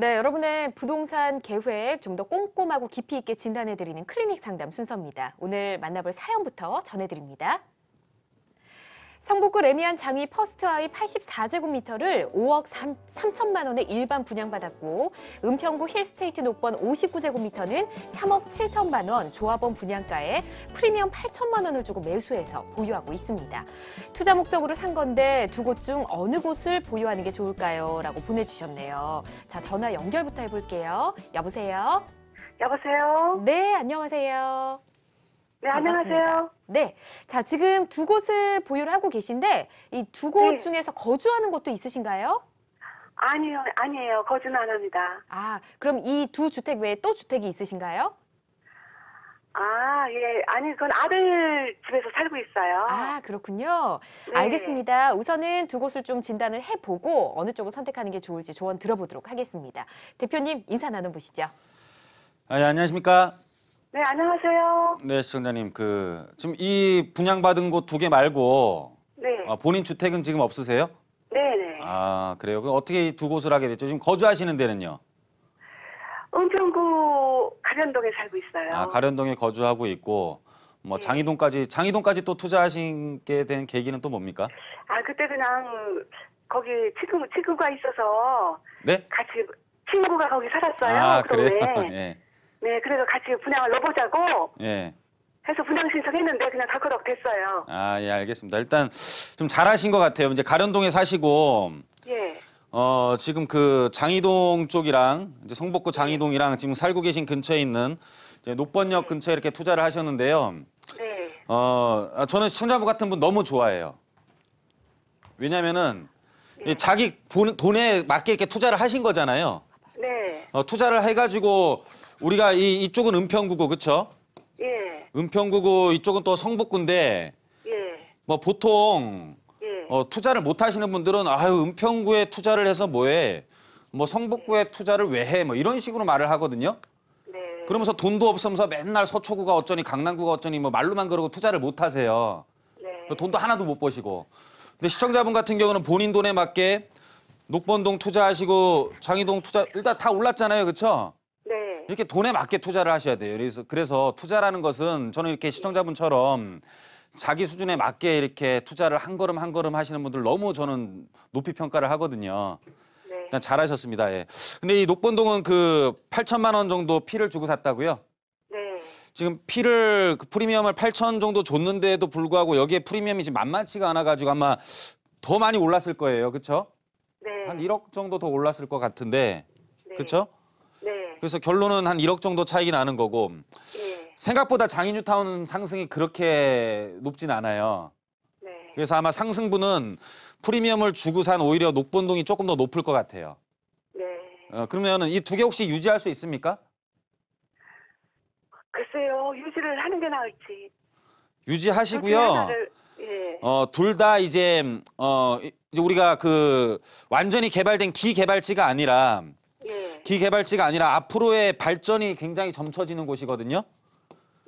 네, 여러분의 부동산 계획 좀 더 꼼꼼하고 깊이 있게 진단해드리는 클리닉 상담 순서입니다. 오늘 만나볼 사연부터 전해드립니다. 성북구 레미안 장위 퍼스트아이 84제곱미터를 5억 3천만 원에 일반 분양받았고 은평구 힐스테이트 녹번 59제곱미터는 3억 7천만 원 조합원 분양가에 프리미엄 8천만 원을 주고 매수해서 보유하고 있습니다. 투자 목적으로 산 건데 두 곳 중 어느 곳을 보유하는 게 좋을까요? 라고 보내주셨네요. 자, 전화 연결부터 해볼게요. 여보세요? 여보세요? 네, 안녕하세요. 네, 반갑습니다. 안녕하세요. 네. 자, 지금 두 곳을 보유를 하고 계신데 이 두 곳 네. 중에서 거주하는 곳도 있으신가요? 아니에요. 거주는 안 합니다. 아, 그럼 이 두 주택 외에 또 주택이 있으신가요? 예. 아니, 그건 아들 집에서 살고 있어요. 아, 그렇군요. 네. 알겠습니다. 우선은 두 곳을 좀 진단을 해보고 어느 쪽을 선택하는 게 좋을지 조언 들어보도록 하겠습니다. 대표님, 인사 나눠보시죠. 예, 안녕하십니까? 네, 안녕하세요. 네, 시청자님. 지금 이 분양받은 곳 두 개 말고 네. 본인 주택은 지금 없으세요? 네네. 아, 그래요. 그럼 어떻게 이 두 곳을 하게 됐죠? 지금 거주하시는 데는요? 은평구 가련동에 살고 있어요. 아, 가련동에 거주하고 있고 뭐 네. 장이동까지 또 투자하시게 된 계기는 또 뭡니까? 그때 그냥 거기 친구가 있어서 네? 같이 친구가 거기 살았어요. 아, 그 그래요? 동네에. 예. 네, 그래서 같이 분양을 넣어보자고 예. 해서 분양 신청했는데 그냥 덜커덕 됐어요. 아, 예, 알겠습니다. 일단 좀 잘하신 것 같아요. 이제 가련동에 사시고 예. 지금 그 장이동 쪽이랑 이제 성북구 장이동이랑 지금 살고 계신 근처에 있는 이제 녹번역 근처에 이렇게 투자를 하셨는데요. 네. 저는 시청자분 같은 분 너무 좋아해요. 왜냐면은 자기 돈에 맞게 이렇게 투자를 하신 거잖아요. 네. 투자를 해가지고 우리가 이쪽은 은평구고, 그쵸? 예. 은평구고 이쪽은 또 성북구인데 예. 뭐 보통 예. 투자를 못 하시는 분들은 아유 은평구에 투자를 해서 뭐해? 뭐 성북구에 투자를 왜 해? 뭐 이런 식으로 말을 하거든요. 네. 그러면서 돈도 없으면서 맨날 서초구가 어쩌니 강남구가 어쩌니 뭐 말로만 그러고 투자를 못 하세요. 네. 돈도 하나도 못 버시고. 근데 시청자분 같은 경우는 본인 돈에 맞게 녹번동 투자하시고 장이동 투자 일단 다 올랐잖아요. 그렇죠? 네. 이렇게 돈에 맞게 투자를 하셔야 돼요. 그래서 투자라는 것은 저는 이렇게 시청자분처럼 자기 수준에 맞게 이렇게 투자를 한 걸음 한 걸음 하시는 분들 너무 저는 높이 평가를 하거든요. 네. 일단 잘하셨습니다. 예. 근데 이 녹번동은 8천만 원 정도 피를 주고 샀다고요? 네. 지금 프리미엄을 8천 정도 줬는데도 불구하고 여기에 프리미엄이 지금 만만치가 않아가지고 아마 더 많이 올랐을 거예요. 그렇죠? 네. 한 1억 정도 더 올랐을 것 같은데. 네. 그렇죠? 네. 그래서 결론은 한 1억 정도 차이가 나는 거고 예. 생각보다 장인뉴타운 상승이 그렇게 높진 않아요. 네. 그래서 아마 상승분은 프리미엄을 주고 산 오히려 녹번동이 조금 더 높을 것 같아요. 네. 그러면은 이 두 개 혹시 유지할 수 있습니까? 글쎄요, 유지를 하는 게 나을지. 유지하시고요. 예. 둘 다 이제 이제 우리가 완전히 개발된 기개발지가 아니라 예. 기개발지가 아니라 앞으로의 발전이 굉장히 점쳐지는 곳이거든요.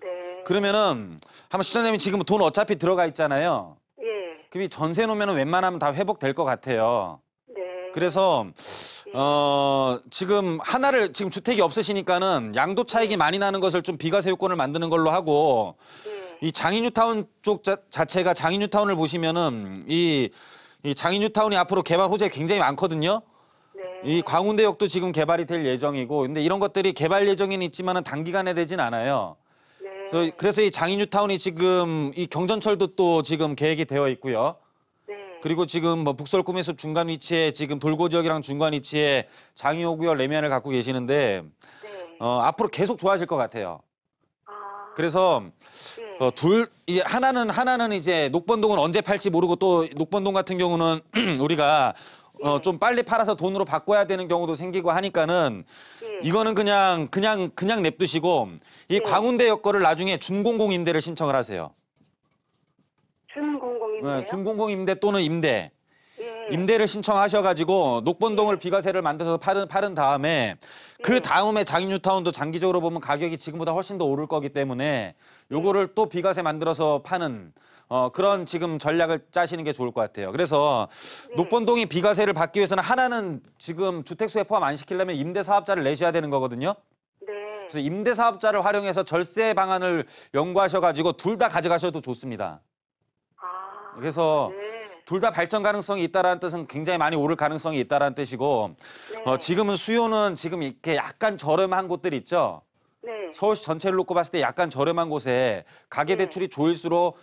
네. 그러면은 한번 시청자님이 지금 돈 어차피 들어가 있잖아요. 예. 그럼 이 전세 놓으면은 웬만하면 다 회복될 것 같아요. 네. 그래서 지금 지금 주택이 없으시니까는 양도 차익이 많이 나는 것을 좀 비과세 요건을 만드는 걸로 하고 예. 이 장인뉴타운 쪽 자체가 장인뉴타운을 보시면은 이 장인뉴타운이 앞으로 개발 호재 굉장히 많거든요. 네. 이 광운대역도 지금 개발이 될 예정이고 근데 이런 것들이 개발 예정은 있지만은 단기간에 되진 않아요. 네. 그래서 이 장인뉴타운이 지금 이 경전철도 또 지금 계획이 되어 있고요. 네. 그리고 지금 뭐 북서울 꿈의숲 중간 위치에 지금 돌고 지역이랑 중간 위치에 장이호구역 레미안을 갖고 계시는데 네. 앞으로 계속 좋아질 것 같아요. 그래서 예. 하나는 이제 녹번동은 언제 팔지 모르고 또 녹번동 같은 경우는 우리가 좀 빨리 팔아서 돈으로 바꿔야 되는 경우도 생기고 하니까는 예. 이거는 그냥 냅두시고 이 광운대역 거를 나중에 준공공 임대를 신청을 하세요. 준공공인데요? 네, 준공공 임대 또는 임대. 예. 임대를 신청하셔가지고 녹번동을 비과세를 만들어서 팔은 다음에 그 다음에 장인 뉴타운도 장기적으로 보면 가격이 지금보다 훨씬 더 오를 거기 때문에 요거를 또 비과세 만들어서 파는 그런 지금 전략을 짜시는 게 좋을 것 같아요. 그래서 녹번동이 비과세를 받기 위해서는 하나는 지금 주택수에 포함 안 시키려면 임대사업자를 내셔야 되는 거거든요. 네. 그래서 임대사업자를 활용해서 절세 방안을 연구하셔가지고 둘 다 가져가셔도 좋습니다. 아. 그래서 네. 둘 다 발전 가능성이 있다라는 뜻은 굉장히 많이 오를 가능성이 있다라는 뜻이고 네. 지금은 수요는 지금 이렇게 약간 저렴한 곳들 있죠. 네. 서울시 전체를 놓고 봤을 때 약간 저렴한 곳에 가계 네. 대출이 좋을수록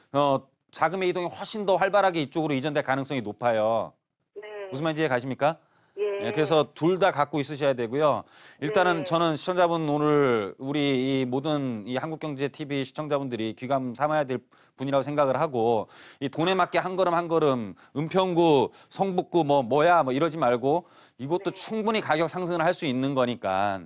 자금의 이동이 훨씬 더 활발하게 이쪽으로 이전될 가능성이 높아요. 네. 무슨 말인지 이해 가십니까? 예. 예, 그래서 둘 다 갖고 있으셔야 되고요. 일단은 네. 저는 시청자분 오늘 우리 이 모든 이 한국경제TV 시청자분들이 귀감 삼아야 될 분이라고 생각을 하고 이 돈에 맞게 한 걸음 한 걸음 은평구, 성북구 뭐야 이러지 말고 이것도 충분히 가격 상승을 할 수 있는 거니까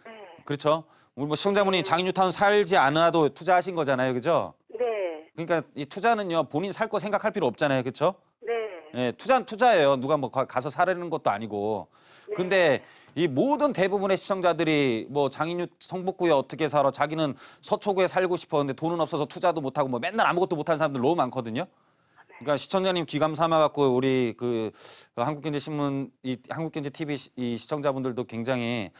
네. 그렇죠? 우리 뭐 시청자분이 장인 뉴타운 살지 않아도 투자하신 거잖아요, 그죠? 네. 그러니까 이 투자는요 본인 살 거 생각할 필요 없잖아요, 그렇죠? 네. 예, 투자는 투자예요. 누가 뭐 가서 사려는 것도 아니고. 근데 이 모든 대부분의 시청자들이 뭐 장인유 성북구에 어떻게 살아? 자기는 서초구에 살고 싶어. 근데 돈은 없어서 투자도 못 하고 뭐 맨날 아무것도 못 하는 사람들 너무 많거든요. 그러니까 시청자님 귀감 삼아 갖고 우리 그 한국경제신문 이 한국경제TV 이 시청자분들도 굉장히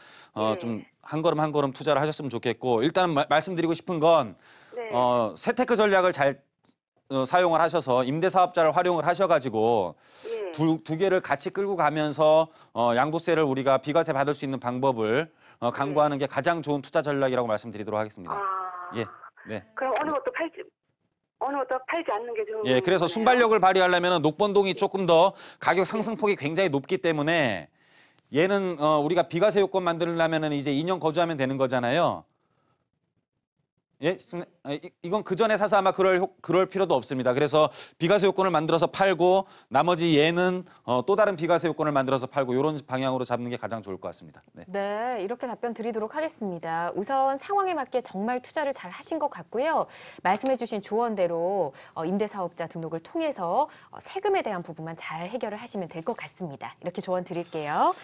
좀 한 걸음 한 걸음 투자를 하셨으면 좋겠고 일단은 말씀드리고 싶은 건 네. 세테크 전략을 잘 사용을 하셔서 임대사업자를 활용을 하셔가지고 예. 두 개를 같이 끌고 가면서 양도세를 우리가 비과세 받을 수 있는 방법을 강구하는 게 가장 좋은 투자 전략이라고 말씀드리도록 하겠습니다. 아. 예, 네. 그럼 어느 것도 팔지 않는 게 좋은 예, 그래서 거네요. 순발력을 발휘하려면 녹번동이 조금 더 가격 상승폭이 굉장히 높기 때문에 얘는 우리가 비과세 요건 만들려면은 이제 2년 거주하면 되는 거잖아요. 예, 이건 그 전에 사서 아마 그럴 필요도 없습니다. 그래서 비과세 요건을 만들어서 팔고 나머지 얘는 또 다른 비과세 요건을 만들어서 팔고 이런 방향으로 잡는 게 가장 좋을 것 같습니다. 네. 네, 이렇게 답변 드리도록 하겠습니다. 우선 상황에 맞게 정말 투자를 잘 하신 것 같고요. 말씀해주신 조언대로 임대사업자 등록을 통해서 세금에 대한 부분만 잘 해결을 하시면 될 것 같습니다. 이렇게 조언 드릴게요.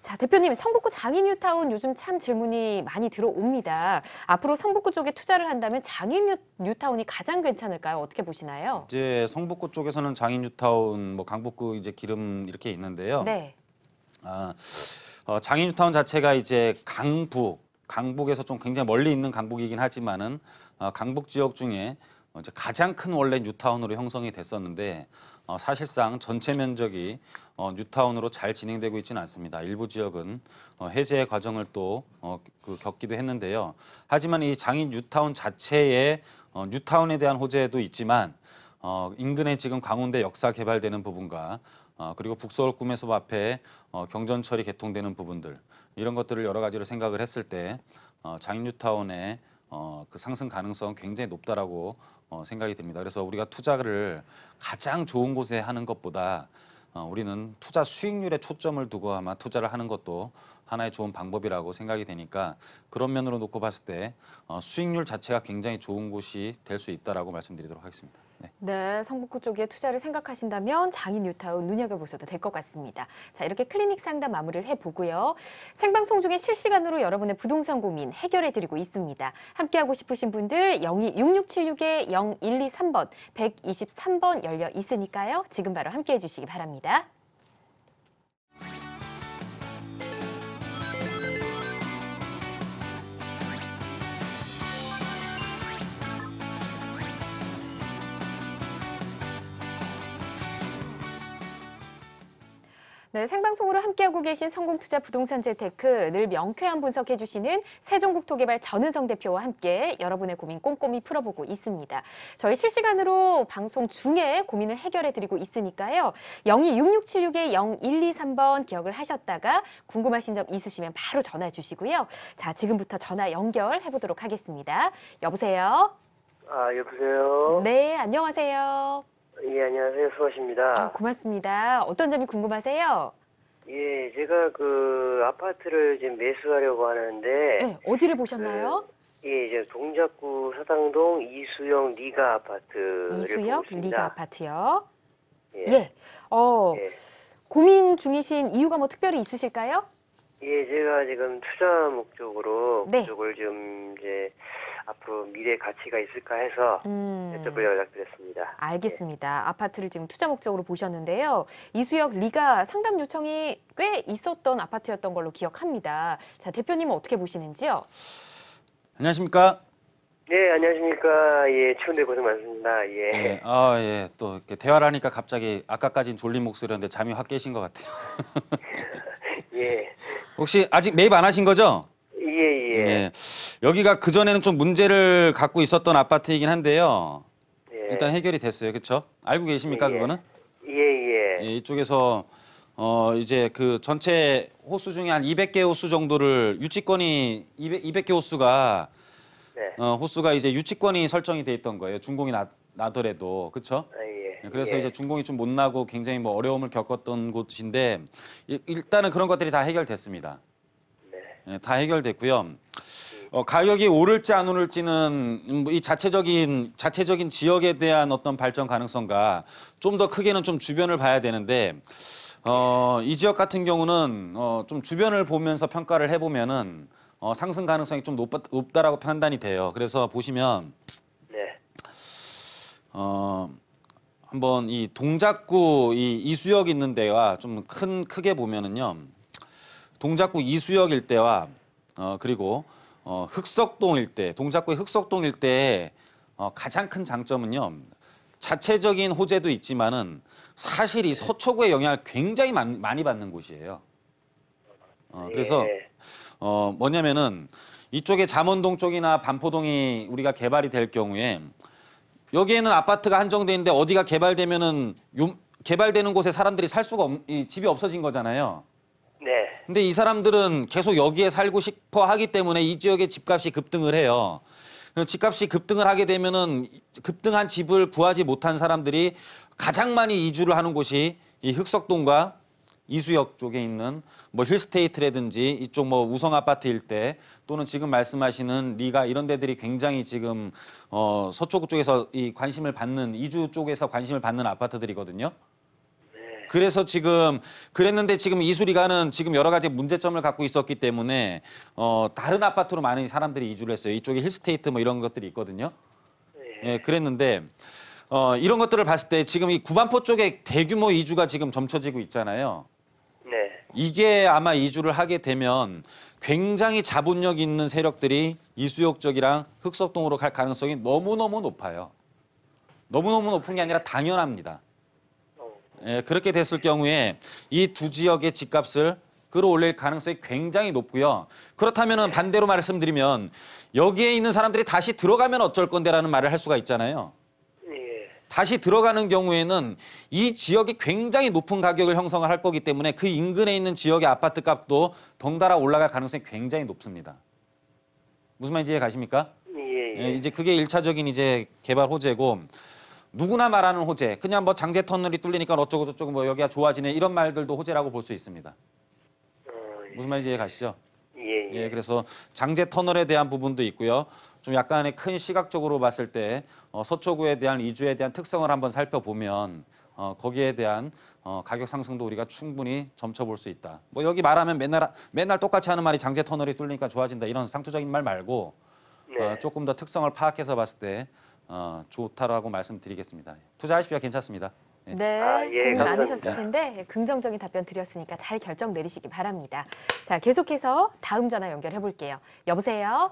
자, 대표님, 성북구 장인 뉴타운 요즘 참 질문이 많이 들어옵니다. 앞으로 성북구 쪽에 투자를 한다면 장인 뉴타운이 가장 괜찮을까요? 어떻게 보시나요? 이제 성북구 쪽에서는 장인 뉴타운, 뭐 강북구 이제 기름 이렇게 있는데요. 네. 장인 뉴타운 자체가 이제 강북에서 좀 굉장히 멀리 있는 강북이긴 하지만은 강북 지역 중에 이제 가장 큰 원래 뉴타운으로 형성이 됐었는데 사실상 전체 면적이 뉴타운으로 잘 진행되고 있지는 않습니다. 일부 지역은 해제 과정을 또 겪기도 했는데요. 하지만 이 장인 뉴타운 자체의 뉴타운에 대한 호재도 있지만 인근에 지금 광운대 역사 개발되는 부분과 그리고 북서울 꿈의 숲 앞에 경전철이 개통되는 부분들 이런 것들을 여러 가지로 생각을 했을 때 장인 뉴타운의 그 상승 가능성 굉장히 높다라고 생각이 듭니다. 그래서 우리가 투자를 가장 좋은 곳에 하는 것보다 우리는 투자 수익률에 초점을 두고 아마 투자를 하는 것도 하나의 좋은 방법이라고 생각이 되니까 그런 면으로 놓고 봤을 때 수익률 자체가 굉장히 좋은 곳이 될 수 있다라고 말씀드리도록 하겠습니다. 네. 네, 성북구 쪽에 투자를 생각하신다면 장인 뉴타운 눈여겨보셔도 될 것 같습니다. 자, 이렇게 클리닉 상담 마무리를 해보고요. 생방송 중에 실시간으로 여러분의 부동산 고민 해결해드리고 있습니다. 함께하고 싶으신 분들 02-6676-0123번, 123번 열려 있으니까요. 지금 바로 함께해 주시기 바랍니다. 네, 생방송으로 함께하고 계신 성공투자 부동산 재테크 늘 명쾌한 분석해주시는 세종국토개발 전은성 대표와 함께 여러분의 고민 꼼꼼히 풀어보고 있습니다. 저희 실시간으로 방송 중에 고민을 해결해드리고 있으니까요. 02-6676-0123번 기억을 하셨다가 궁금하신 점 있으시면 바로 전화 주시고요. 자, 지금부터 전화 연결해보도록 하겠습니다. 여보세요? 여보세요? 네, 안녕하세요. 예, 안녕하세요. 수고하십니다. 고맙습니다. 어떤 점이 궁금하세요? 예, 제가 그 아파트를 지금 매수하려고 하는데. 네, 어디를 보셨나요? 예, 이제 동작구 사당동 이수영 리가 아파트를 이수역 보고 있습니다. 리가 아파트요. 예. 예. 예. 고민 중이신 이유가 뭐 특별히 있으실까요? 예, 제가 지금 투자 목적으로 네. 그쪽을 좀 이제 앞으로 미래 가치가 있을까 해서 여쭤볼 연락드렸습니다. 알겠습니다. 아파트를 지금 투자 목적으로 보셨는데요. 이수역 리가 상담 요청이 꽤 있었던 아파트였던 걸로 기억합니다. 자, 대표님은 어떻게 보시는지요? 안녕하십니까? 네, 안녕하십니까. 예, 추운데 고생 많습니다. 예. 예, 예, 또 이렇게 대화를 하니까 갑자기 아까까진 졸린 목소리였는데 잠이 확 깨신 것 같아요. 예. 혹시 아직 매입 안 하신 거죠? 예, 예. 예. 여기가 그전에는 좀 문제를 갖고 있었던 아파트이긴 한데요. 예. 일단 해결이 됐어요. 그렇죠? 알고 계십니까, 예. 그거는? 예, 예. 예, 이쪽에서 이제 그 전체 호수 중에 한 200개 호수 정도를 유치권이 200개 호수가 네. 호수가 이제 유치권이 설정이 돼 있던 거예요. 준공이 나더라도. 그렇죠? 아, 예. 그래서 예. 이제 준공이 좀 못 나고 굉장히 뭐 어려움을 겪었던 곳인데 일단은 그런 것들이 다 해결됐습니다. 네. 예, 다 해결됐고요. 가격이 오를지 안 오를지는 이 자체적인 지역에 대한 어떤 발전 가능성과 좀 더 크게는 좀 주변을 봐야 되는데 이 지역 같은 경우는 좀 주변을 보면서 평가를 해보면은 상승 가능성이 좀 높다라고 판단이 돼요. 그래서 보시면 네. 한번 이 동작구 이 이수역 있는 데와 좀 크게 보면은요. 동작구 이수역 일대와 그리고 흑석동 일대, 동작구의 흑석동 일대의 가장 큰 장점은요. 자체적인 호재도 있지만은 사실 이 서초구의 영향을 굉장히 많이 받는 곳이에요. 그래서 예. 뭐냐면은 이쪽에 잠원동 쪽이나 반포동이 우리가 개발이 될 경우에 여기에는 아파트가 한정돼 있는데 어디가 개발되면은 개발되는 곳에 사람들이 살 수가 이 집이 없어진 거잖아요. 네. 근데 이 사람들은 계속 여기에 살고 싶어 하기 때문에 이 지역의 집값이 급등을 해요. 집값이 급등을 하게 되면은 급등한 집을 구하지 못한 사람들이 가장 많이 이주를 하는 곳이 이 흑석동과 이수역 쪽에 있는 뭐 힐스테이트라든지 이쪽 뭐 우성 아파트 일대 또는 지금 말씀하시는 리가 이런 데들이 굉장히 지금 서초구 쪽에서 이 관심을 받는 이주 쪽에서 관심을 받는 아파트들이거든요. 그래서 지금 그랬는데 지금 이수리가는 지금 여러 가지 문제점을 갖고 있었기 때문에 다른 아파트로 많은 사람들이 이주를 했어요. 이쪽에 힐스테이트 뭐 이런 것들이 있거든요. 예, 그랬는데 이런 것들을 봤을 때 지금 이 구반포 쪽에 대규모 이주가 지금 점쳐지고 있잖아요. 네. 이게 아마 이주를 하게 되면 굉장히 자본력 있는 세력들이 이수역 쪽이랑 흑석동으로 갈 가능성이 너무너무 높아요. 너무너무 높은 게 아니라 당연합니다. 예, 그렇게 됐을 경우에 이 두 지역의 집값을 끌어올릴 가능성이 굉장히 높고요. 그렇다면 반대로 말씀드리면 여기에 있는 사람들이 다시 들어가면 어쩔 건데라는 말을 할 수가 있잖아요. 예. 다시 들어가는 경우에는 이 지역이 굉장히 높은 가격을 형성을 할 거기 때문에 그 인근에 있는 지역의 아파트 값도 덩달아 올라갈 가능성이 굉장히 높습니다. 무슨 말인지 이해 가십니까? 예. 예, 이제 그게 1차적인 이제 개발 호재고 누구나 말하는 호재. 그냥 뭐 장제 터널이 뚫리니까 어쩌고 저쩌고 뭐 여기가 좋아지네 이런 말들도 호재라고 볼 수 있습니다. 무슨 말인지 이해 가시죠? 예. 예, 그래서 장제 터널에 대한 부분도 있고요. 좀 약간의 큰 시각적으로 봤을 때 서초구에 대한 이주에 대한 특성을 한번 살펴보면 거기에 대한 가격 상승도 우리가 충분히 점쳐볼 수 있다. 뭐 여기 말하면 맨날 똑같이 하는 말이 장제 터널이 뚫리니까 좋아진다 이런 상투적인 말 말고 네. 조금 더 특성을 파악해서 봤을 때 좋다라고 말씀드리겠습니다. 투자하십시오. 괜찮습니다. 예. 네, 아, 예, 고민 감사합니다. 많으셨을 텐데 긍정적인 답변 드렸으니까 잘 결정 내리시기 바랍니다. 자, 계속해서 다음 전화 연결해 볼게요. 여보세요?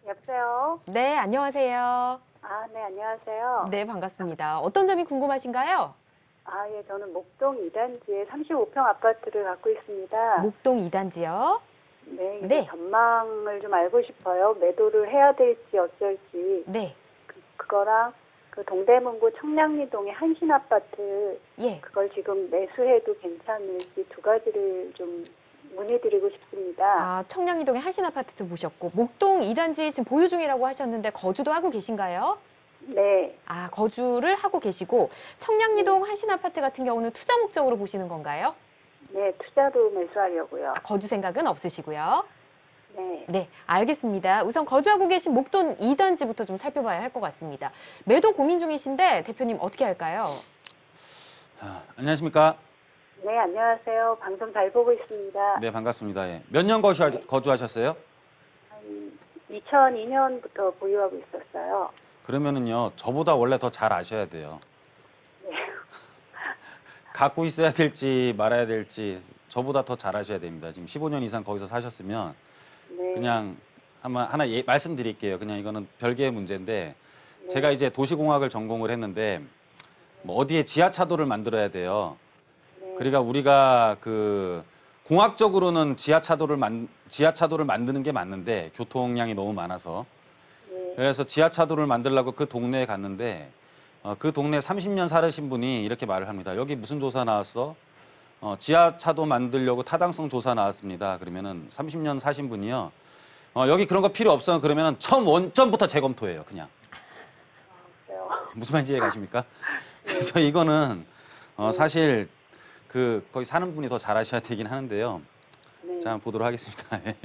여보세요? 네, 안녕하세요. 아, 네, 안녕하세요. 네, 반갑습니다. 어떤 점이 궁금하신가요? 아, 예, 저는 목동 2단지에 35평 아파트를 갖고 있습니다. 목동 2단지요? 네, 이거 네. 전망을 좀 알고 싶어요. 매도를 해야 될지 어쩔지. 네, 그거랑 그 동대문구 청량리동의 한신 아파트, 예. 그걸 지금 매수해도 괜찮을지 두 가지를 좀 문의드리고 싶습니다. 아, 청량리동의 한신 아파트도 보셨고 목동 2단지 지금 보유 중이라고 하셨는데 거주도 하고 계신가요? 네, 아, 거주를 하고 계시고 청량리동 한신 아파트 같은 경우는 투자 목적으로 보시는 건가요? 네, 투자도 매수하려고요. 아, 거주 생각은 없으시고요. 네, 네, 알겠습니다. 우선 거주하고 계신 목동 2단지부터 좀 살펴봐야 할 것 같습니다. 매도 고민 중이신데 대표님 어떻게 할까요? 안녕하십니까? 네, 안녕하세요. 방송 잘 보고 있습니다. 네, 반갑습니다. 예. 몇 년 거주하셨어요? 한 2002년부터 보유하고 있었어요. 그러면은요, 저보다 원래 더 잘 아셔야 돼요. 네. 갖고 있어야 될지 말아야 될지 저보다 더 잘 아셔야 됩니다. 지금 15년 이상 거기서 사셨으면 네. 그냥 하나 말씀드릴게요. 그냥 이거는 별개의 문제인데 네. 제가 이제 도시공학을 전공을 했는데 뭐 어디에 지하차도를 만들어야 돼요. 네. 그러니까 우리가 그 공학적으로는 지하차도를 만드는 게 맞는데 교통량이 너무 많아서 네. 그래서 지하차도를 만들려고 그 동네에 갔는데 그 동네 30년 살으신 분이 이렇게 말을 합니다. 여기 무슨 조사 나왔어? 지하차도 만들려고 타당성 조사 나왔습니다. 그러면은 30년 사신 분이요. 여기 그런 거 필요 없어. 그러면은 처음 원점부터 재검토해요. 그냥. 그래요. 무슨 말인지 이해 가십니까? 그래서 이거는 사실 거기 사는 분이 더 잘하셔야 되긴 하는데요. 네. 자, 한번 보도록 하겠습니다. 네.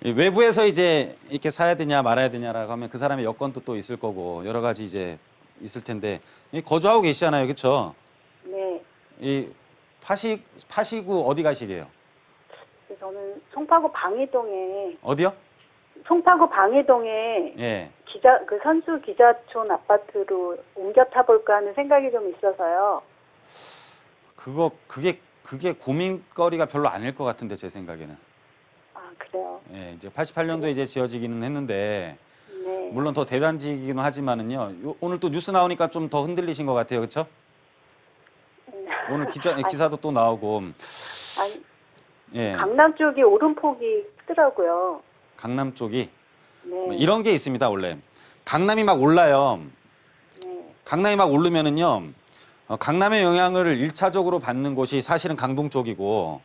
이 외부에서 이제 이렇게 사야 되냐 말아야 되냐라고 하면 그 사람의 여건도 또 있을 거고 여러 가지 이제 있을 텐데 거주하고 계시잖아요, 그렇죠? 네. 이 파시구 어디 가시게요? 저는 송파구 방이동에 어디요? 방이동에 예. 그 선수 기자촌 아파트로 옮겨 타볼까 하는 생각이 좀 있어서요. 그게 고민거리가 별로 아닐 것 같은데 제 생각에는. 아, 그래요. 예, 이제 88년도에 이제 지어지기는 했는데 네. 물론 더 대단지기는 하지만은요. 오늘 또 뉴스 나오니까 좀 더 흔들리신 것 같아요, 그렇죠? 오늘 기사도 또 나오고. 아니, 예. 강남 쪽이 오름폭이 크더라고요. 강남 쪽이 네. 이런 게 있습니다, 원래. 강남이 막 올라요. 네. 강남이 막 오르면은요. 강남의 영향을 1차적으로 받는 곳이 사실은 강동 쪽이고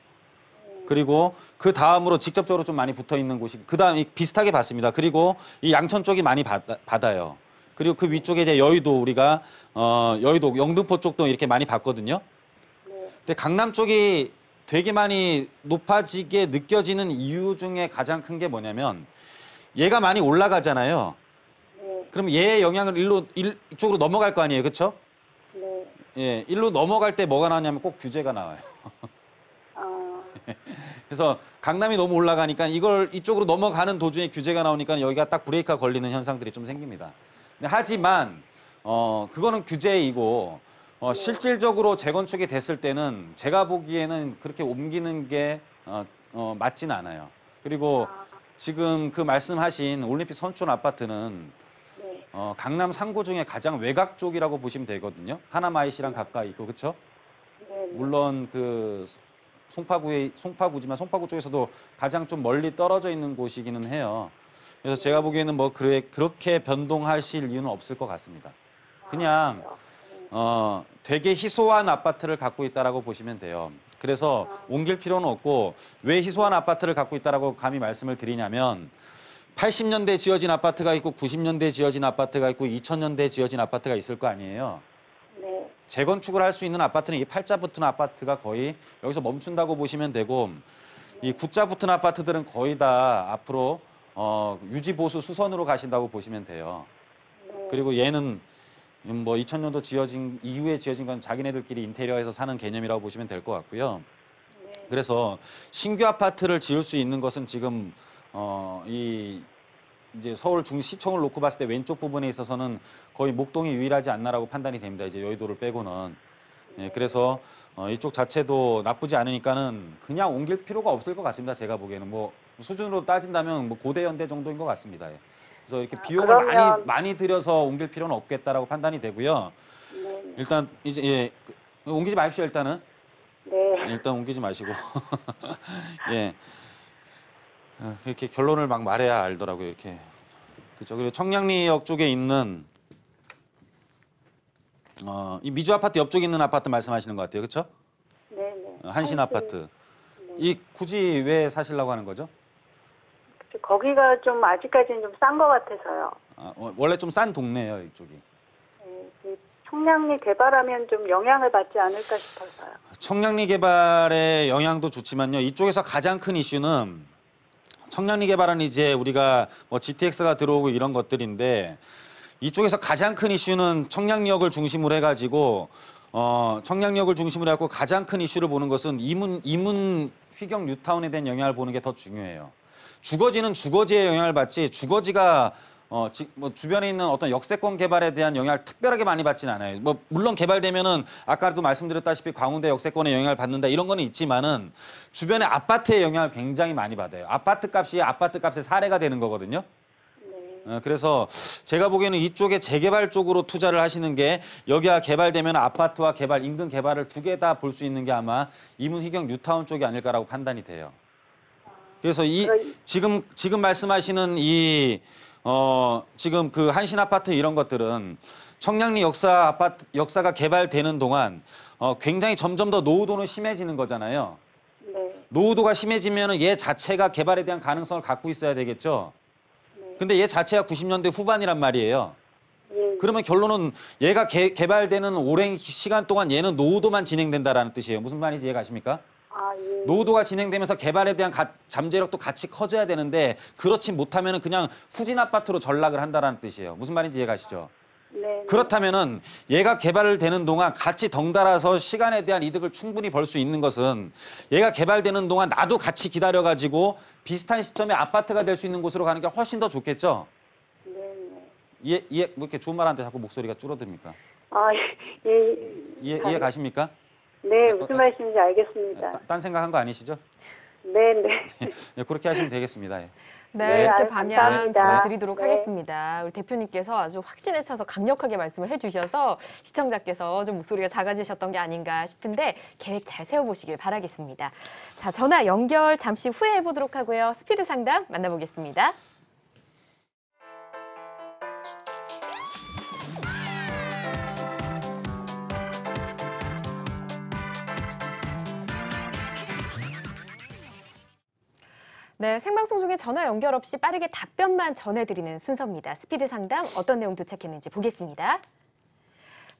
그리고 그 다음으로 직접적으로 좀 많이 붙어 있는 곳이 그 다음 비슷하게 받습니다. 그리고 이 양천 쪽이 많이 받아요. 그리고 그 위쪽에 이제 여의도 우리가 여의도 영등포 쪽도 이렇게 많이 받거든요. 네. 근데 강남 쪽이 되게 많이 높아지게 느껴지는 이유 중에 가장 큰 게 뭐냐면 얘가 많이 올라가잖아요. 네. 그럼 얘의 영향을 이쪽으로 넘어갈 거 아니에요, 그렇죠? 네. 예, 일로 넘어갈 때 뭐가 나오냐면 꼭 규제가 나와요. 아, 그래서 강남이 너무 올라가니까 이쪽으로 넘어가는 도중에 규제가 나오니까 여기가 딱 브레이크가 걸리는 현상들이 좀 생깁니다. 근데 하지만 그거는 규제이고 실질적으로 재건축이 됐을 때는 제가 보기에는 그렇게 옮기는 게 맞지는 않아요. 그리고 지금 그 말씀하신 올림픽 선촌 아파트는 네. 강남 상구 중에 가장 외곽 쪽이라고 보시면 되거든요. 하나마이시랑 가까이 있고 그렇죠? 네. 물론 그 송파구지만 송파구 쪽에서도 가장 좀 멀리 떨어져 있는 곳이기는 해요. 그래서 제가 보기에는 뭐 그렇게 변동하실 이유는 없을 것 같습니다. 그냥 되게 희소한 아파트를 갖고 있다라고 보시면 돼요. 그래서 옮길 필요는 없고 왜 희소한 아파트를 갖고 있다라고 감히 말씀을 드리냐면 80년대 지어진 아파트가 있고 90년대 지어진 아파트가 있고 2000년대 지어진 아파트가 있을 거 아니에요. 네. 재건축을 할 수 있는 아파트는 이 팔자 붙은 아파트가 거의 여기서 멈춘다고 보시면 되고 이 구자 붙은 아파트들은 거의 다 앞으로 유지 보수 수선으로 가신다고 보시면 돼요. 네. 그리고 얘는 뭐 2000년도 지어진 이후에 지어진 건 자기네들끼리 인테리어에서 사는 개념이라고 보시면 될 것 같고요. 네. 그래서 신규 아파트를 지을 수 있는 것은 지금 이제 서울 중시청을 놓고 봤을 때 왼쪽 부분에 있어서는 거의 목동이 유일하지 않나라고 판단이 됩니다. 이제 여의도를 빼고는. 예, 그래서 이쪽 자체도 나쁘지 않으니까는 그냥 옮길 필요가 없을 것 같습니다. 제가 보기에는 뭐 수준으로 따진다면 뭐 고대 현대 정도인 것 같습니다. 예. 그래서 이렇게 비용을 그러면... 많이 들여서 옮길 필요는 없겠다라고 판단이 되고요. 네. 일단 이제 옮기지 마십시오. 일단은. 네. 일단 옮기지 마시고. 예. 이렇게 결론을 막 말해야 알더라고요. 이렇게. 그죠. 그리고 청량리역 쪽에 있는 이 미주 아파트 옆쪽에 있는 아파트 말씀하시는 것 같아요. 그렇죠? 네, 네. 한신 아파트. 이 굳이 왜 사시려고 하는 거죠? 거기가 좀 아직까지는 좀 싼 것 같아서요. 원래 좀 싼 동네예요, 이쪽이. 네, 그 청량리 개발하면 좀 영향을 받지 않을까 싶어서요. 청량리 개발의 영향도 좋지만요. 이쪽에서 가장 큰 이슈는 청량리 개발은 이제 우리가 뭐 GTX가 들어오고 이런 것들인데 이쪽에서 가장 큰 이슈는 청량리역을 중심으로 해가지고 청량역을 중심으로 해서 가장 큰 이슈를 보는 것은 이문 휘경 뉴타운에 대한 영향을 보는 게 더 중요해요. 주거지는 주거지의 영향을 받지 주거지가 주변에 있는 어떤 역세권 개발에 대한 영향을 특별하게 많이 받지는 않아요. 물론 개발되면은 아까도 말씀드렸다시피 광운대 역세권에 영향을 받는다 이런 거는 있지만은 주변의 아파트에 영향을 굉장히 많이 받아요. 아파트 값의 사례가 되는 거거든요. 그래서 제가 보기에는 이쪽에 재개발 쪽으로 투자를 하시는 게 여기가 개발되면 아파트와 인근 개발을 두 개 다 볼 수 있는 게 아마 이문 휘경 뉴타운 쪽이 아닐까라고 판단이 돼요. 그래서 지금 말씀하시는 지금 그 한신 아파트 이런 것들은 청량리 역사가 개발되는 동안 굉장히 점점 더 노후도는 심해지는 거잖아요. 네. 노후도가 심해지면은 얘 자체가 개발에 대한 가능성을 갖고 있어야 되겠죠. 근데 얘 자체가 90년대 후반이란 말이에요. 예. 그러면 결론은 얘가 개발되는 오랜 시간 동안 얘는 노후도만 진행된다라는 뜻이에요. 무슨 말인지 이해가 가십니까? 예. 노후도가 진행되면서 개발에 대한 잠재력도 같이 커져야 되는데 그렇지 못하면은 그냥 후진 아파트로 전락을 한다라는 뜻이에요. 무슨 말인지 이해가 가시죠? 네. 그렇다면은 얘가 개발되는 동안 같이 덩달아서 시간에 대한 이득을 충분히 벌 수 있는 것은 얘가 개발되는 동안 나도 같이 기다려가지고 비슷한 시점에 아파트가 될 수 있는 곳으로 가는 게 훨씬 더 좋겠죠? 네. 뭐 이렇게 좋은 말하는데 자꾸 목소리가 줄어듭니까? 예. 이해 가십니까? 네, 무슨 말씀인지 알겠습니다. 딴 생각한 거 아니시죠? 네. 네, 그렇게 하시면 되겠습니다. 예. 네, 이렇게 아유, 방향 감사합니다. 잡아드리도록 네. 하겠습니다. 우리 대표님께서 아주 확신에 차서 강력하게 말씀을 해주셔서 시청자께서 좀 목소리가 작아지셨던 게 아닌가 싶은데 계획 잘 세워보시길 바라겠습니다. 자, 전화 연결 잠시 후에 해보도록 하고요. 스피드 상담 만나보겠습니다. 네, 생방송 중에 전화 연결 없이 빠르게 답변만 전해드리는 순서입니다. 스피드 상담 어떤 내용 도착했는지 보겠습니다.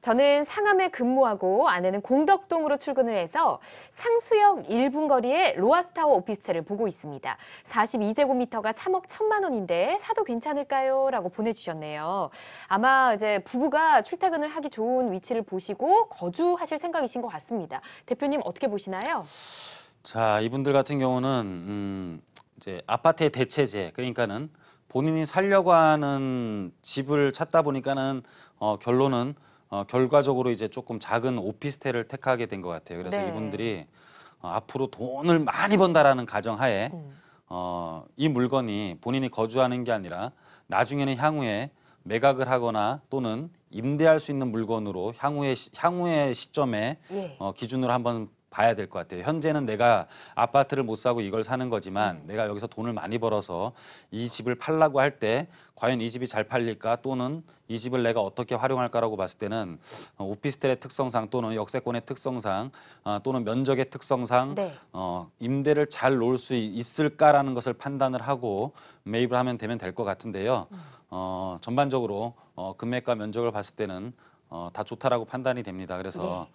저는 상암에 근무하고 아내는 공덕동으로 출근을 해서 상수역 1분 거리에 로아스타워 오피스텔을 보고 있습니다. 42제곱미터가 3억 1천만 원인데 사도 괜찮을까요? 라고 보내주셨네요. 아마 이제 부부가 출퇴근을 하기 좋은 위치를 보시고 거주하실 생각이신 것 같습니다. 대표님 어떻게 보시나요? 자, 이분들 같은 경우는 이제 아파트의 대체제, 그러니까는 본인이 살려고 하는 집을 찾다 보니까는 결론은 결과적으로 이제 조금 작은 오피스텔을 택하게 된 것 같아요. 그래서 네. 이분들이 앞으로 돈을 많이 번다라는 가정하에 이 물건이 본인이 거주하는 게 아니라 나중에는 향후에 매각을 하거나 또는 임대할 수 있는 물건으로 향후의 시점에 예. 기준으로 한번 봐야 될 것 같아요. 현재는 내가 아파트를 못 사고 이걸 사는 거지만 내가 여기서 돈을 많이 벌어서 이 집을 팔라고 할 때 과연 이 집이 잘 팔릴까 또는 이 집을 내가 어떻게 활용할까라고 봤을 때는 오피스텔의 특성상 또는 역세권의 특성상 또는 면적의 특성상 네. 임대를 잘 놓을 수 있을까라는 것을 판단을 하고 매입을 하면 되면 될 것 같은데요. 전반적으로 금액과 면적을 봤을 때는 다 좋다라고 판단이 됩니다. 그래서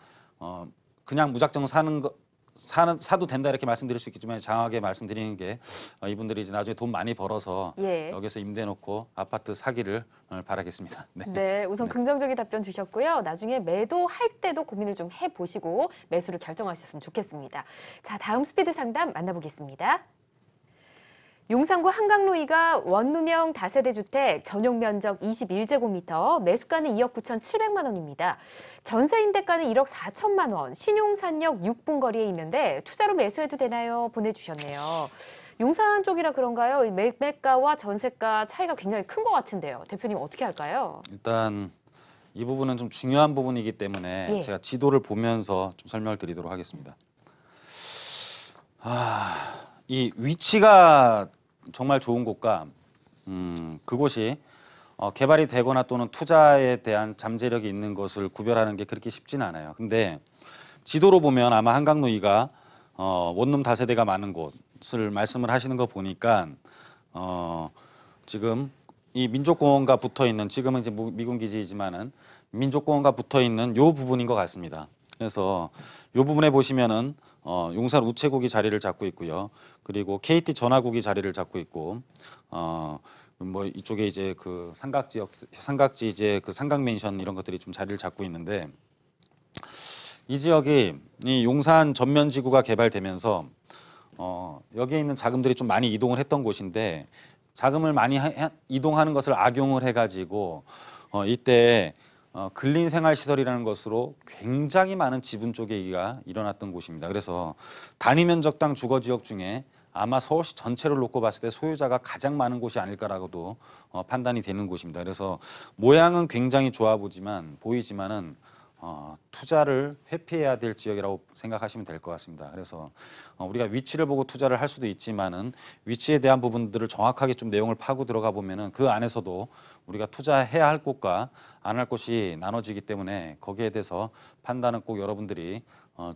그냥 무작정 사도 된다 이렇게 말씀드릴 수 있겠지만 장하게 말씀드리는 게 이분들이 이제 나중에 돈 많이 벌어서 예. 여기서 임대 놓고 아파트 사기를 바라겠습니다. 네. 네, 우선 긍정적인 답변 주셨고요. 나중에 매도할 때도 고민을 좀 해보시고 매수를 결정하셨으면 좋겠습니다. 자, 다음 스피드 상담 만나보겠습니다. 용산구 한강로이가 원룸형 다세대 주택 전용 면적 21제곱미터, 매수가는 2억 9,700만 원입니다. 전세임대가는 1억 4천만 원, 신용산역 6분 거리에 있는데 투자로 매수해도 되나요? 보내주셨네요. 용산 쪽이라 그런가요? 매매가와 전세가 차이가 굉장히 큰 것 같은데요. 대표님 어떻게 할까요? 일단 이 부분은 좀 중요한 부분이기 때문에 예. 제가 지도를 보면서 좀 설명을 드리도록 하겠습니다. 이 위치가 정말 좋은 곳과 그곳이 개발이 되거나 또는 투자에 대한 잠재력이 있는 것을 구별하는 게 그렇게 쉽지는 않아요. 근데 지도로 보면 아마 한강로이가 원룸 다세대가 많은 곳을 말씀을 하시는 거 보니까 지금 이 민족공원과 붙어 있는, 지금은 이제 미군 기지이지만은 민족공원과 붙어 있는 요 부분인 것 같습니다. 그래서 요 부분에 보시면은 용산 우체국이 자리를 잡고 있고요. 그리고 KT 전화국이 자리를 잡고 있고, 뭐 이쪽에 이제 그 삼각지 이제 그 삼각맨션 이런 것들이 좀 자리를 잡고 있는데, 이 지역이 이 용산 전면지구가 개발되면서 여기에 있는 자금들이 좀 많이 이동을 했던 곳인데 자금을 많이 이동하는 것을 악용을 해가지고 이때 근린생활시설이라는 것으로 굉장히 많은 지분 쪼개기가 일어났던 곳입니다. 그래서 단위 면적당 주거지역 중에 아마 서울시 전체를 놓고 봤을 때 소유자가 가장 많은 곳이 아닐까라고도 판단이 되는 곳입니다. 그래서 모양은 굉장히 좋아 보이지만은 투자를 회피해야 될 지역이라고 생각하시면 될 것 같습니다. 그래서 우리가 위치를 보고 투자를 할 수도 있지만은 위치에 대한 부분들을 정확하게 좀 내용을 파고 들어가 보면은 그 안에서도 우리가 투자해야 할 곳과 안 할 곳이 나눠지기 때문에 거기에 대해서 판단은 꼭 여러분들이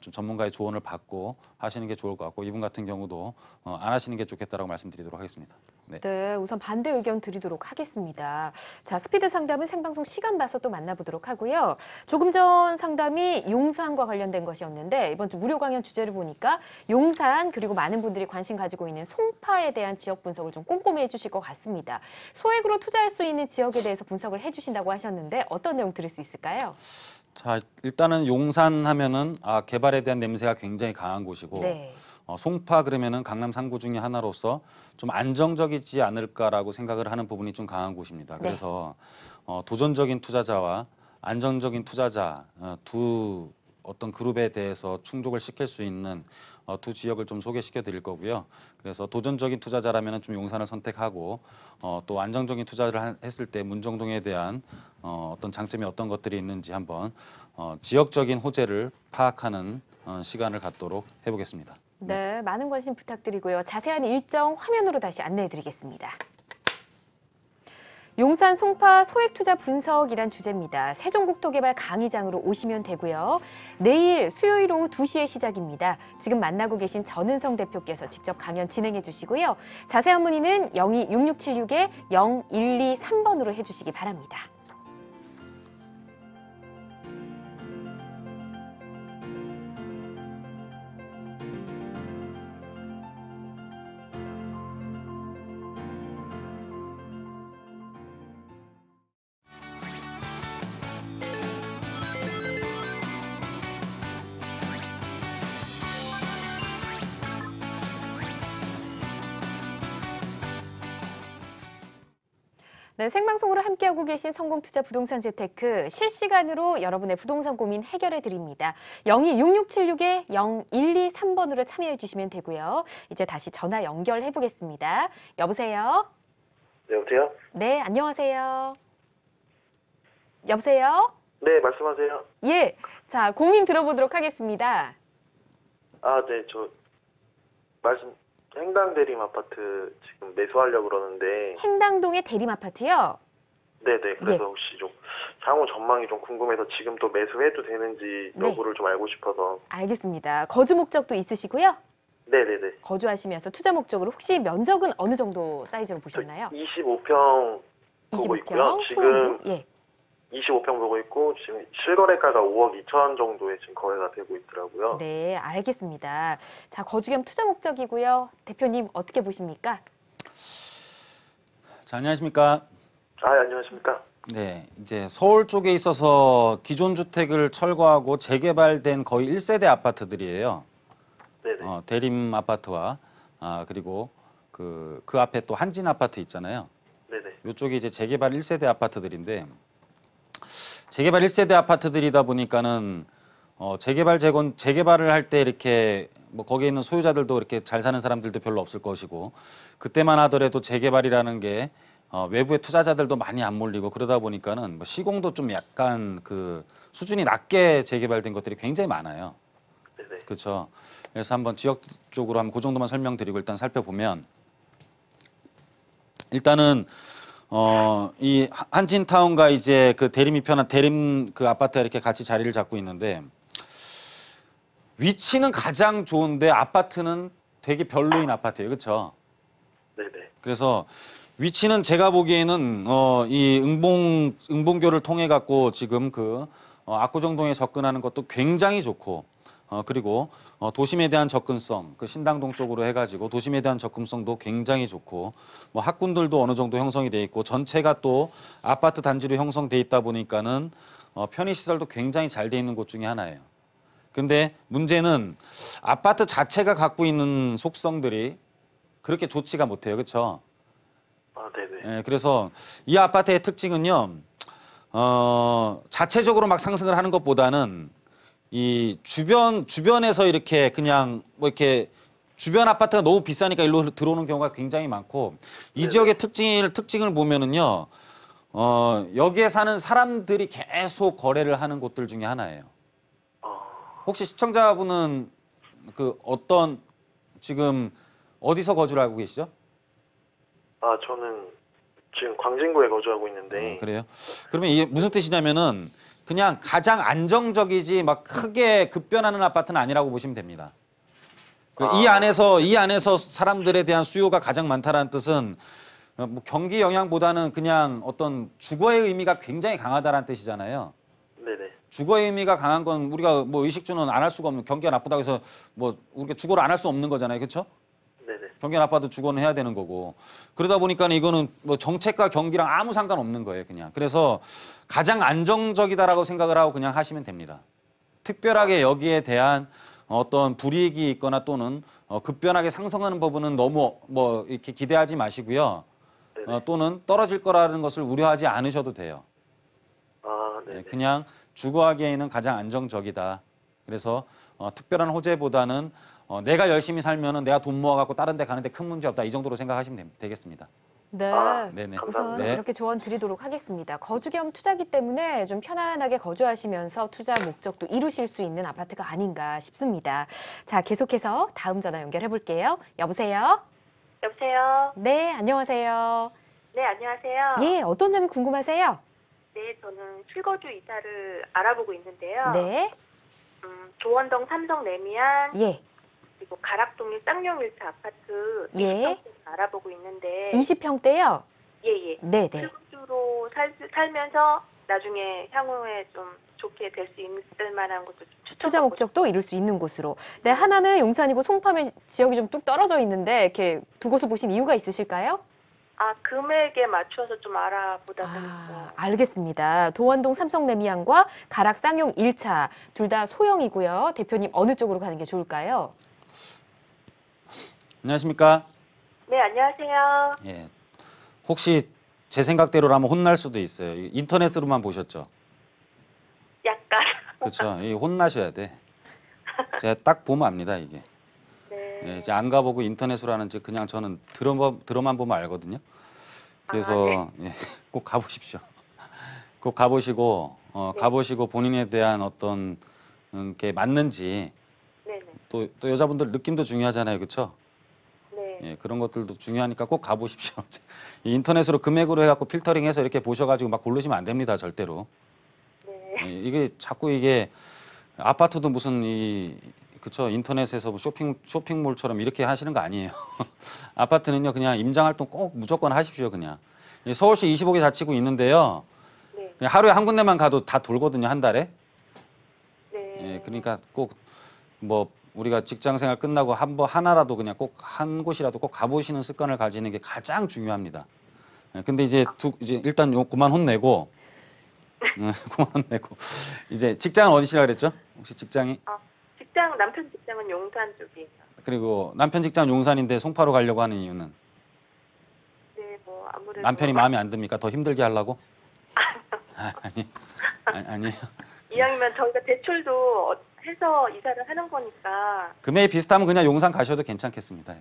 좀 전문가의 조언을 받고 하시는 게 좋을 것 같고 이분 같은 경우도 안 하시는 게 좋겠다라고 말씀드리도록 하겠습니다. 네. 네, 우선 반대 의견 드리도록 하겠습니다. 자, 스피드 상담은 생방송 시간 봐서 또 만나보도록 하고요. 조금 전 상담이 용산과 관련된 것이었는데 이번 주 무료 강연 주제를 보니까 용산 그리고 많은 분들이 관심 가지고 있는 송파에 대한 지역 분석을 좀 꼼꼼히 해주실 것 같습니다. 소액으로 투자할 수 있는 지역에 대해서 분석을 해주신다고 하셨는데 어떤 내용 들을 수 있을까요? 자, 일단은 용산 하면은 개발에 대한 냄새가 굉장히 강한 곳이고 네. 송파 그러면은 강남 3구 중에 하나로서 좀 안정적이지 않을까라고 생각을 하는 부분이 좀 강한 곳입니다. 그래서 도전적인 투자자와 안정적인 투자자 두 어떤 그룹에 대해서 충족을 시킬 수 있는 두 지역을 좀 소개시켜 드릴 거고요. 그래서 도전적인 투자자라면 좀 용산을 선택하고 또 안정적인 투자를 했을 때 문정동에 대한 어떤 장점이 어떤 것들이 있는지 한번 지역적인 호재를 파악하는 시간을 갖도록 해보겠습니다. 네, 많은 관심 부탁드리고요. 자세한 일정 화면으로 다시 안내해 드리겠습니다. 용산 송파 소액 투자 분석이란 주제입니다. 세종국토개발 강의장으로 오시면 되고요. 내일 수요일 오후 2시에 시작입니다. 지금 만나고 계신 전은성 대표께서 직접 강연 진행해 주시고요. 자세한 문의는 026676-0123번으로 해주시기 바랍니다. 네, 생방송으로 함께하고 계신 성공투자 부동산 재테크 실시간으로 여러분의 부동산 고민 해결해 드립니다. 026676-0123번으로 참여해 주시면 되고요. 이제 다시 전화 연결해 보겠습니다. 여보세요? 네, 여보세요? 네, 안녕하세요. 여보세요? 네, 말씀하세요. 예, 자, 고민 들어보도록 하겠습니다. 네, 행당 대림 아파트 지금 매수하려고 그러는데. 행당동의 대림 아파트요? 네네, 그래서 예. 혹시 좀 향후 전망이 좀 궁금해서 지금 또 매수해도 되는지 네. 여부를 좀 알고 싶어서. 알겠습니다. 거주 목적도 있으시고요? 네네네. 거주하시면서 투자 목적으로 혹시 면적은 어느 정도 사이즈로 보셨나요? 25평 보고 있고요. 25평 지금 소형도? 예. 25평 보고 있고 지금 실거래가가 5억 2천 정도에 지금 거래가 되고 있더라고요. 네, 알겠습니다. 자, 거주 겸 투자 목적이고요. 대표님 어떻게 보십니까? 자, 안녕하십니까? 안녕하십니까? 네, 이제 서울 쪽에 있어서 기존 주택을 철거하고 재개발된 거의 1세대 아파트들이에요. 네네. 대림 아파트와 그리고 그 앞에 또 한진 아파트 있잖아요. 네네. 이쪽이 이제 재개발 1세대 아파트들인데 재개발 1세대 아파트들이다 보니까는 재개발을 할 때 이렇게 뭐 거기에 있는 소유자들도 이렇게 잘 사는 사람들도 별로 없을 것이고 그때만 하더라도 재개발이라는 게 외부의 투자자들도 많이 안 몰리고 그러다 보니까는 뭐 시공도 좀 약간 그 수준이 낮게 재개발된 것들이 굉장히 많아요. 네네. 그렇죠. 그래서 한번 지역 쪽으로 한번 그 정도만 설명드리고 일단 살펴보면 일단은 이 한진타운과 이제 그 대림 이편한 대림 그 아파트가 이렇게 같이 자리를 잡고 있는데 위치는 가장 좋은데 아파트는 되게 별로인 아파트예요. 그렇죠? 네네. 그래서 위치는 제가 보기에는 이 응봉교를 통해 갖고 지금 그 압구정동에 접근하는 것도 굉장히 좋고 그리고 도심에 대한 접근성, 그 신당동 쪽으로 해가지고 도심에 대한 접근성도 굉장히 좋고 뭐 학군들도 어느 정도 형성이 돼 있고 전체가 또 아파트 단지로 형성돼 있다 보니까는 편의 시설도 굉장히 잘 돼 있는 곳 중에 하나예요. 근데 문제는 아파트 자체가 갖고 있는 속성들이 그렇게 좋지가 못해요. 그렇죠? 아, 네네. 예, 그래서 이 아파트의 특징은요. 자체적으로 막 상승을 하는 것보다는 이 주변에서 이렇게 그냥 뭐 이렇게 주변 아파트가 너무 비싸니까 일로 들어오는 경우가 굉장히 많고 이 네네. 지역의 특징을 보면은요. 여기에 사는 사람들이 계속 거래를 하는 곳들 중에 하나예요. 혹시 시청자분은 그 어떤 지금 어디서 거주를 하고 계시죠? 아, 저는 지금 광진구에 거주하고 있는데. 그래요? 그러면 이게 무슨 뜻이냐면은 그냥 가장 안정적이지 막 크게 급변하는 아파트는 아니라고 보시면 됩니다. 이 안에서 사람들에 대한 수요가 가장 많다라는 뜻은 뭐 경기 영향보다는 그냥 어떤 주거의 의미가 굉장히 강하다라는 뜻이잖아요. 네네. 주거의 의미가 강한 건 우리가 뭐 의식주는 안 할 수가 없는 경기가 나쁘다고 해서 뭐 우리가 주거를 안 할 수 없는 거잖아요. 그렇죠? 네네. 경기가 나빠도 주거는 해야 되는 거고 그러다 보니까 이거는 뭐 정책과 경기랑 아무 상관없는 거예요. 그냥. 그래서 가장 안정적이다라고 생각을 하고 그냥 하시면 됩니다. 특별하게 여기에 대한 어떤 불이익이 있거나 또는 급변하게 상승하는 부분은 너무 뭐 이렇게 기대하지 마시고요. 또는 떨어질 거라는 것을 우려하지 않으셔도 돼요. 아, 네네. 그냥 주거하기에는 가장 안정적이다. 그래서 특별한 호재보다는 내가 열심히 살면은 내가 돈 모아갖고 다른 데 가는데 큰 문제 없다. 이 정도로 생각하시면 되겠습니다. 네. 아, 네네. 우선 네. 이렇게 조언 드리도록 하겠습니다. 거주 겸 투자기 때문에 좀 편안하게 거주하시면서 투자 목적도 이루실 수 있는 아파트가 아닌가 싶습니다. 자, 계속해서 다음 전화 연결해 볼게요. 여보세요? 여보세요? 네, 안녕하세요. 네, 안녕하세요. 예, 어떤 점이 궁금하세요? 네, 저는 실거주 이사를 알아보고 있는데요. 네, 조원동 삼성 레미안 예, 그리고 가락동일 쌍용 1차 아파트 예. 알아보고 있는데 20평대요? 예예. 네, 네. 실거주로 살면서 나중에 향후에 좀 좋게 될 수 있을 만한 것도 좀 추천. 투자 목적도 이룰 수 있는 곳으로. 네, 하나는 용산이고 송파면 지역이 좀 뚝 떨어져 있는데 이렇게 두 곳을 보신 이유가 있으실까요? 아, 금액에 맞춰서 좀 알아보다 아, 보니까. 알겠습니다. 도원동 삼성레미안과 가락 쌍용 1차 둘 다 소형이고요. 대표님 어느 쪽으로 가는 게 좋을까요? 안녕하십니까? 네, 안녕하세요. 예. 혹시 제 생각대로라면 혼날 수도 있어요. 인터넷으로만 보셨죠? 약간. 그렇죠. 이 혼나셔야 돼. 제가 딱 보면 압니다, 이게. 네. 예, 이제 안 가보고 인터넷으로 하는지 그냥 저는 들어만 보면 알거든요. 그래서 예, 꼭 가보십시오. 꼭 가보시고 네. 가보시고 본인에 대한 어떤 게 맞는지 네네. 또 여자분들 느낌도 중요하잖아요, 그렇죠? 네. 예, 그런 것들도 중요하니까 꼭 가보십시오. 이 인터넷으로 금액으로 해갖고 필터링해서 이렇게 보셔가지고 막 고르시면 안 됩니다, 절대로. 네. 예, 이게 자꾸 이게 아파트도 무슨 그쵸 인터넷에서 뭐 쇼핑몰처럼 이렇게 하시는 거 아니에요. 아파트는요 그냥 임장활동 꼭 무조건 하십시오 그냥. 서울시 25개 자치구 있는데요. 네. 그냥 하루에 한 군데만 가도 다 돌거든요 한 달에. 네. 예, 그러니까 꼭 뭐 우리가 직장 생활 끝나고 하나라도 그냥 꼭 한 곳이라도 꼭 가보시는 습관을 가지는 게 가장 중요합니다. 예, 근데 이제 일단 그만 혼내고. 그만 혼내고 이제 직장은 어디시라 그랬죠? 혹시 직장이? 남편 직장은 용산 쪽이에요. 그리고 남편 직장 용산인데 송파로 가려고 하는 이유는 네, 뭐 아무래도 남편이 마음에 안 듭니까? 더 힘들게 하려고? 아니에요. 이왕이면 저희가 대출도 해서 이사를 하는 거니까. 금액이 비슷하면 그냥 용산 가셔도 괜찮겠습니다.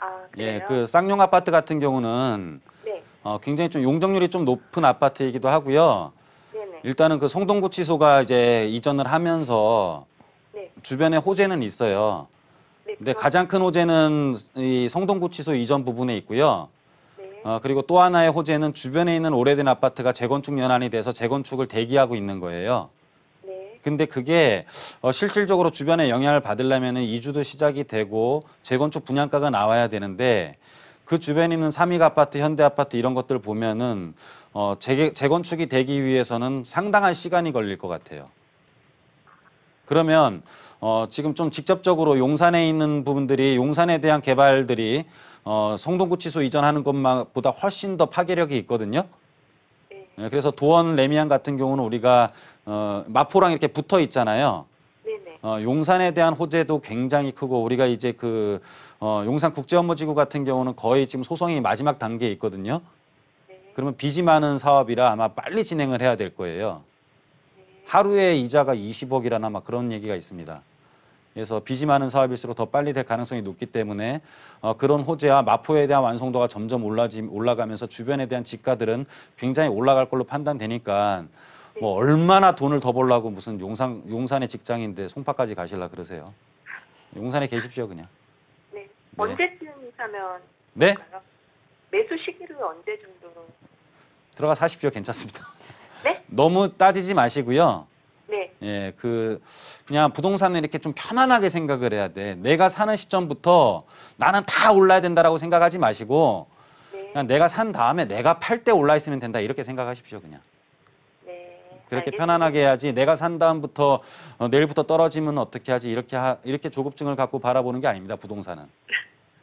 아, 예, 그래요? 그 쌍용 아파트 같은 경우는 네, 굉장히 좀 용적률이 좀 높은 아파트이기도 하고요. 네네. 일단은 그 성동구치소가 이제 이전을 하면서 네, 주변에 호재는 있어요. 네. 근데 가장 큰 호재는 이 성동구치소 이전 부분에 있고요. 네, 그리고 또 하나의 호재는 주변에 있는 오래된 아파트가 재건축 연한이 돼서 재건축을 대기하고 있는 거예요. 네, 근데 그게 실질적으로 주변에 영향을 받으려면 이주도 시작이 되고 재건축 분양가가 나와야 되는데 그 주변에 있는 삼익 아파트, 현대 아파트 이런 것들 보면은 재건축이 되기 위해서는 상당한 시간이 걸릴 것 같아요. 그러면 지금 좀 직접적으로 용산에 있는 부분들이 용산에 대한 개발들이 성동구치소 이전하는 것보다 훨씬 더 파괴력이 있거든요. 네, 그래서 도원 레미안 같은 경우는 우리가 마포랑 이렇게 붙어 있잖아요. 네네. 용산에 대한 호재도 굉장히 크고 우리가 이제 그 용산 국제업무지구 같은 경우는 거의 지금 소송이 마지막 단계에 있거든요. 그러면 빚이 많은 사업이라 아마 빨리 진행을 해야 될 거예요. 하루에 이자가 20억이라나 막 그런 얘기가 있습니다. 그래서 빚이 많은 사업일수록 더 빨리 될 가능성이 높기 때문에 그런 호재와 마포에 대한 완성도가 점점 올라가면서 주변에 대한 지가들은 굉장히 올라갈 걸로 판단되니까 뭐 얼마나 돈을 더 벌라고 무슨 용산의 직장인데 송파까지 가실라 그러세요. 용산에 계십시오 그냥. 네. 언제쯤 사면 네? 될까요? 매수 시기를 언제 정도로? 들어가 사십시오. 괜찮습니다. 네? 너무 따지지 마시고요. 네. 예, 그냥 부동산을 이렇게 좀 편안하게 생각을 해야 돼. 내가 사는 시점부터 나는 다 올라야 된다라고 생각하지 마시고 네. 그냥 내가 산 다음에 내가 팔 때 올라 있으면 된다 이렇게 생각하십시오 그냥. 네. 그렇게 알겠습니다. 편안하게 해야지 내가 산 다음부터 내일부터 떨어지면 어떻게 하지 이렇게 조급증을 갖고 바라보는 게 아닙니다 부동산은.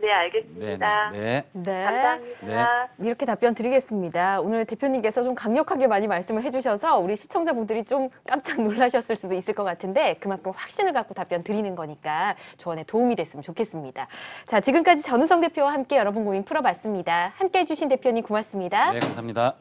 네, 알겠습니다. 네. 네. 감사합니다. 이렇게 답변 드리겠습니다. 오늘 대표님께서 좀 강력하게 많이 말씀을 해주셔서 우리 시청자분들이 좀 깜짝 놀라셨을 수도 있을 것 같은데 그만큼 확신을 갖고 답변 드리는 거니까 조언에 도움이 됐으면 좋겠습니다. 자, 지금까지 전은성 대표와 함께 여러분 고민 풀어봤습니다. 함께해 주신 대표님 고맙습니다. 네, 감사합니다.